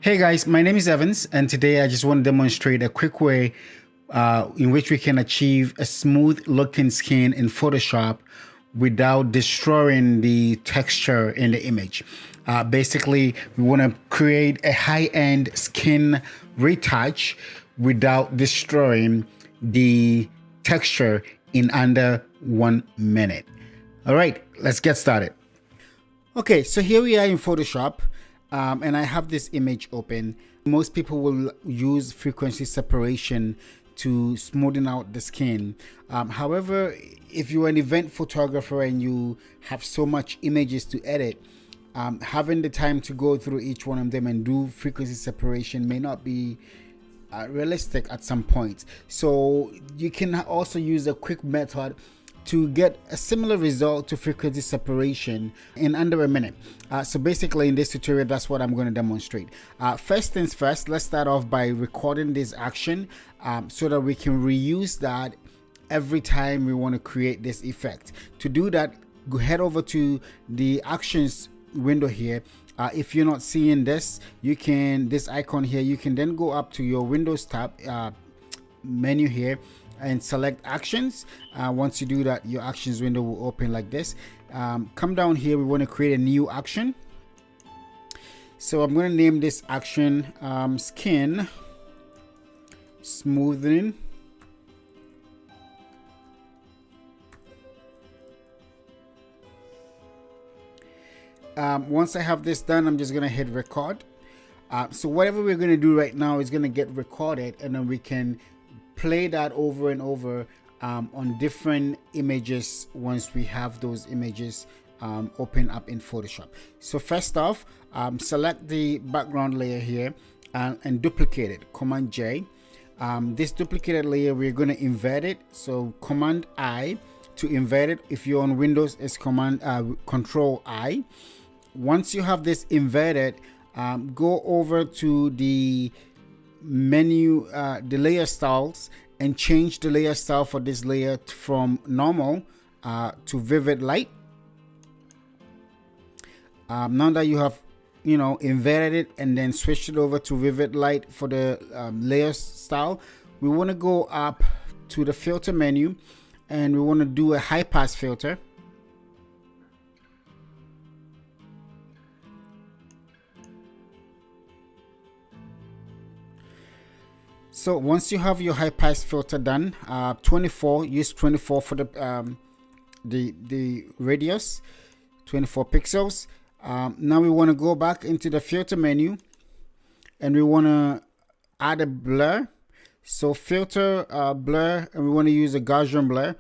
Hey guys, my name is Evans, and today I just want to demonstrate a quick way in which we can achieve a smooth looking skin in Photoshop without destroying the texture in the image. Basically, we want to create a high-end skin retouch without destroying the texture in under 1 minute. All right, let's get started. Okay, so here we are in Photoshop. And I have this image open. Most people will use frequency separation to smoothen out the skin. However, if you're an event photographer and you have so much images to edit, having the time to go through each one of them and do frequency separation may not be realistic at some point. So you can also use a quick method to get a similar result to frequency separation in under a minute. So basically in this tutorial, that's what I'm going to demonstrate. First things first, let's start off by recording this action so that we can reuse that every time we want to create this effect. To do that, go head over to the actions window here. If you're not seeing this, you can, this icon here, you can then go up to your Windows tab menu here and select actions. Once you do that, your actions window will open like this. Come down here, we want to create a new action. So I'm going to name this action skin smoothing. Once I have this done, I'm just going to hit record. So whatever we're going to do right now is going to get recorded, and then we can play that over and over on different images once we have those images open up in Photoshop. So first off, select the background layer here and duplicate it. Command J. This duplicated layer, we're going to invert it. So Command I to invert it. If you're on Windows, it's Control I. Once you have this inverted, go over to the menu, the layer styles, and change the layer style for this layer from normal to vivid light. Now that you have inverted it and then switched it over to vivid light for the layer style, we want to go up to the filter menu and we want to do a high pass filter. So once you have your high pass filter done, 24, use 24 for the radius, 24 pixels. Now we want to go back into the filter menu and we want to add a blur. So filter blur, and we want to use a Gaussian blur.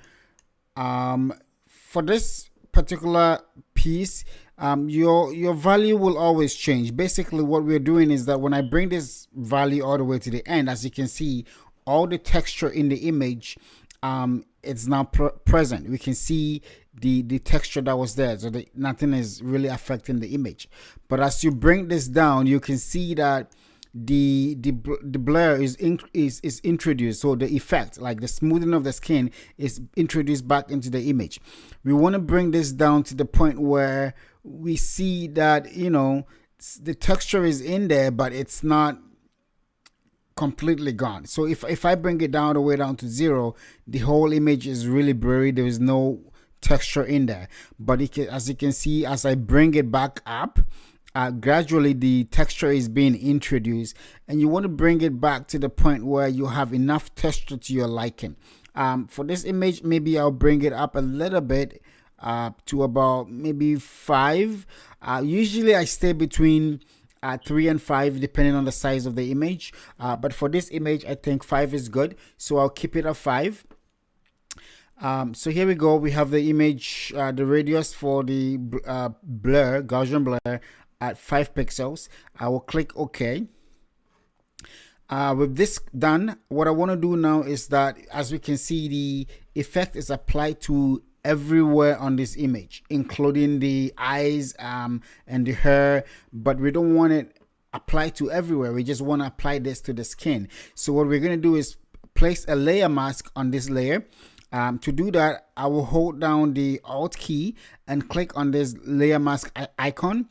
For this particular piece, your value will always change. Basically what we're doing is that when I bring this value all the way to the end, as you can see, all the texture in the image it's now present. We can see the texture that was there, so nothing is really affecting the image. But as you bring this down, you can see that the blur is introduced. So the effect, like the smoothing of the skin, is introduced back into the image. We want to bring this down to the point where we see that the texture is in there, but it's not completely gone. So if I bring it down all the way down to 0, the whole image is really blurry. There is no texture in there. But as you can see, as I bring it back up, gradually the texture is being introduced, and you want to bring it back to the point where you have enough texture to your liking. For this image, maybe I'll bring it up a little bit to about maybe 5. Usually I stay between 3 and 5 depending on the size of the image, but for this image I think 5 is good, so I'll keep it at 5. So here we go. We have the image, the radius for the blur, Gaussian blur, at 5 pixels. I will click OK. With this done, what I want to do now is that, as we can see, the effect is applied to everywhere on this image, including the eyes and the hair, but we don't want it applied to everywhere. We just want to apply this to the skin. So what we're going to do is place a layer mask on this layer. To do that, I will hold down the Alt key and click on this layer mask icon.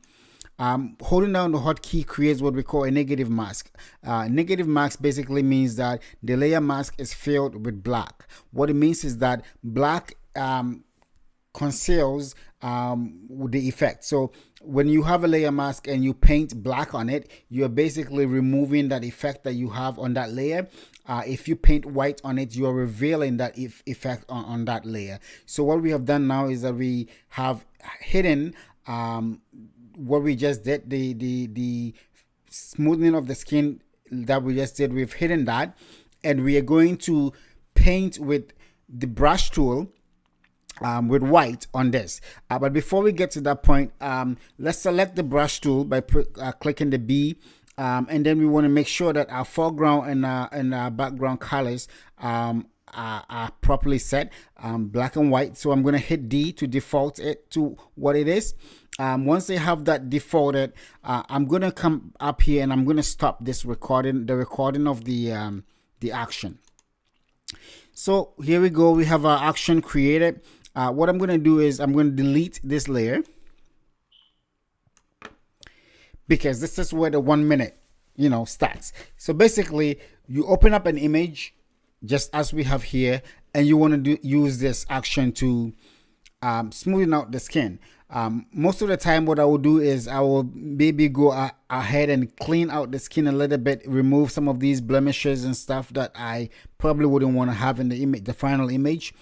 Holding down the hotkey creates what we call a negative mask. Negative mask basically means that the layer mask is filled with black. What it means is that black conceals the effect. So when you have a layer mask and you paint black on it, you're basically removing that effect that you have on that layer. If you paint white on it, you're revealing that effect on that layer. So what we have done now is that we have hidden what we just did, the smoothing of the skin that we just did. We've hidden that, and we are going to paint with the brush tool with white on this. But before we get to that point, let's select the brush tool by clicking the B, and then we want to make sure that our foreground and our background colors are properly set, black and white. So I'm going to hit D to default it to what it is. Once they have that defaulted, I'm going to come up here and I'm going to stop this recording, the recording of the action. So here we go. We have our action created. What I'm going to do is I'm going to delete this layer, because this is where the 1 minute, starts. So basically, you open up an image just as we have here, and you want to use this action to smoothen out the skin. Most of the time, what I will do is I will maybe go ahead and clean out the skin a little bit, remove some of these blemishes and stuff that I probably wouldn't want to have in the image, the final image,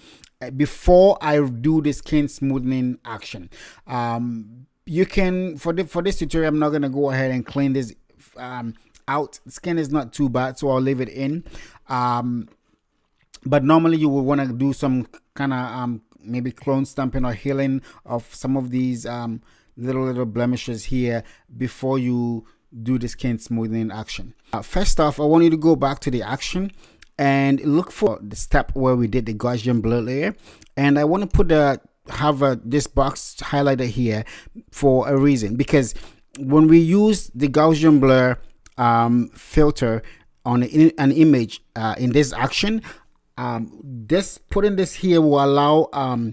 before I do the skin smoothing action. You can, for this tutorial, I'm not going to go ahead and clean this out. Skin is not too bad, so I'll leave it in. But normally you will want to do some kind of maybe clone stamping or healing of some of these little blemishes here before you do the skin smoothing action. First off, I want you to go back to the action and look for the step where we did the Gaussian blur layer, and I want to put this box highlighted here for a reason, because when we use the Gaussian blur filter on an image in this action, putting this here will allow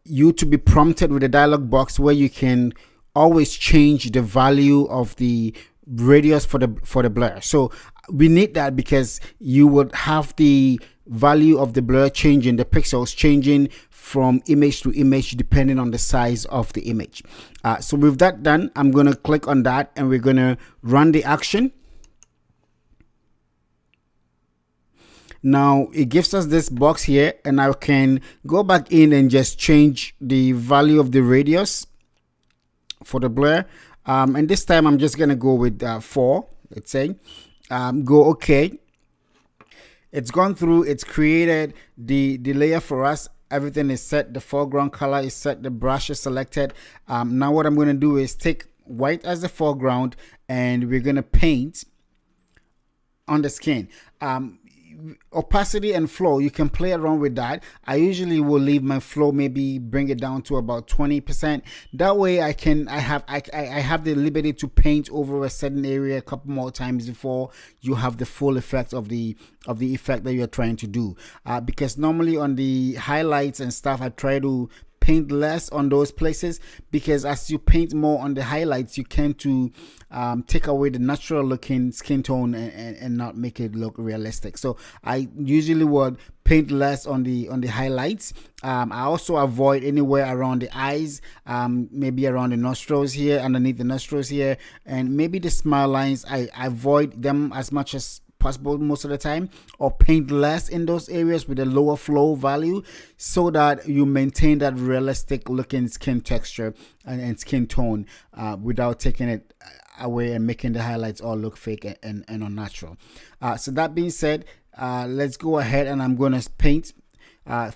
you to be prompted with a dialog box where you can always change the value of the radius for the blur. So we need that, because you would have the value of the blur changing, the pixels changing from image to image depending on the size of the image. So with that done, I'm going to click on that and we're going to run the action. Now it gives us this box here, and I can go back in and just change the value of the radius for the blur. And this time I'm just going to go with 4, let's say. Go OK. It's gone through, it's created the layer for us. Everything is set, the foreground color is set, the brush is selected. Now what I'm going to do is take white as the foreground, and we're going to paint on the skin. Opacity and flow, you can play around with that. I usually will leave my flow, maybe bring it down to about 20%. That way I have the liberty to paint over a certain area a couple more times before you have the full effect of the effect that you're trying to do. Because normally on the highlights and stuff, I try to paint less on those places, because as you paint more on the highlights, you tend to take away the natural looking skin tone and not make it look realistic. So I usually would paint less on the highlights. I also avoid anywhere around the eyes, maybe around the nostrils here, underneath the nostrils here, and maybe the smile lines. I avoid them as much as possible most of the time, or paint less in those areas with a lower flow value, so that you maintain that realistic looking skin texture and skin tone without taking it away and making the highlights all look fake and unnatural. So that being said, let's go ahead and I'm going to paint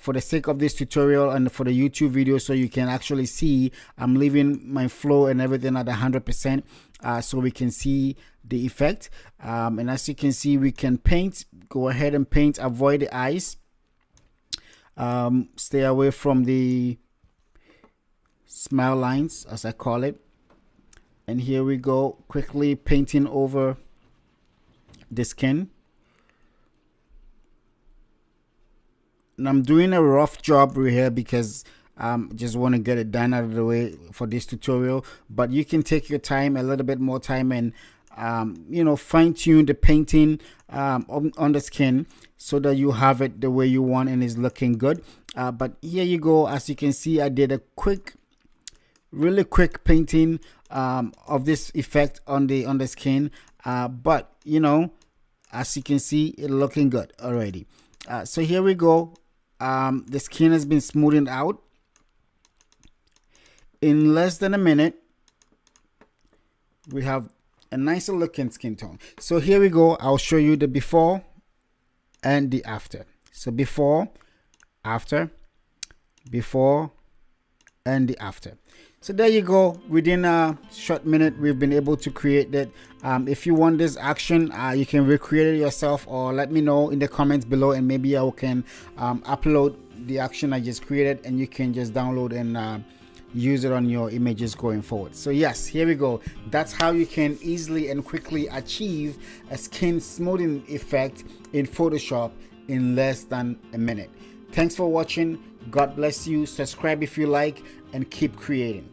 for the sake of this tutorial and for the YouTube video, so you can actually see I'm leaving my flow and everything at 100%, so we can see the effect. And as you can see, we can paint, go ahead and paint, avoid the eyes, stay away from the smile lines, as I call it. And here we go, quickly painting over the skin. And I'm doing a rough job right here because Just want to get it done out of the way for this tutorial, but you can take your time, a little bit more time, and fine tune the painting on the skin so that you have it the way you want and it's looking good. But here you go. As you can see, I did a really quick painting of this effect on the skin, but as you can see, it's looking good already. So here we go. The skin has been smoothed out in less than a minute. We have a nicer looking skin tone. So here we go. I'll show you the before and the after. So before, after, before, and the after. So there you go. Within a short minute, we've been able to create that. If you want this action, you can recreate it yourself, or let me know in the comments below, and maybe I can upload the action I just created, and you can just download and use it on your images going forward. So yes, here we go. That's how you can easily and quickly achieve a skin smoothing effect in Photoshop in less than a minute. Thanks for watching. God bless you. Subscribe if you like, and keep creating.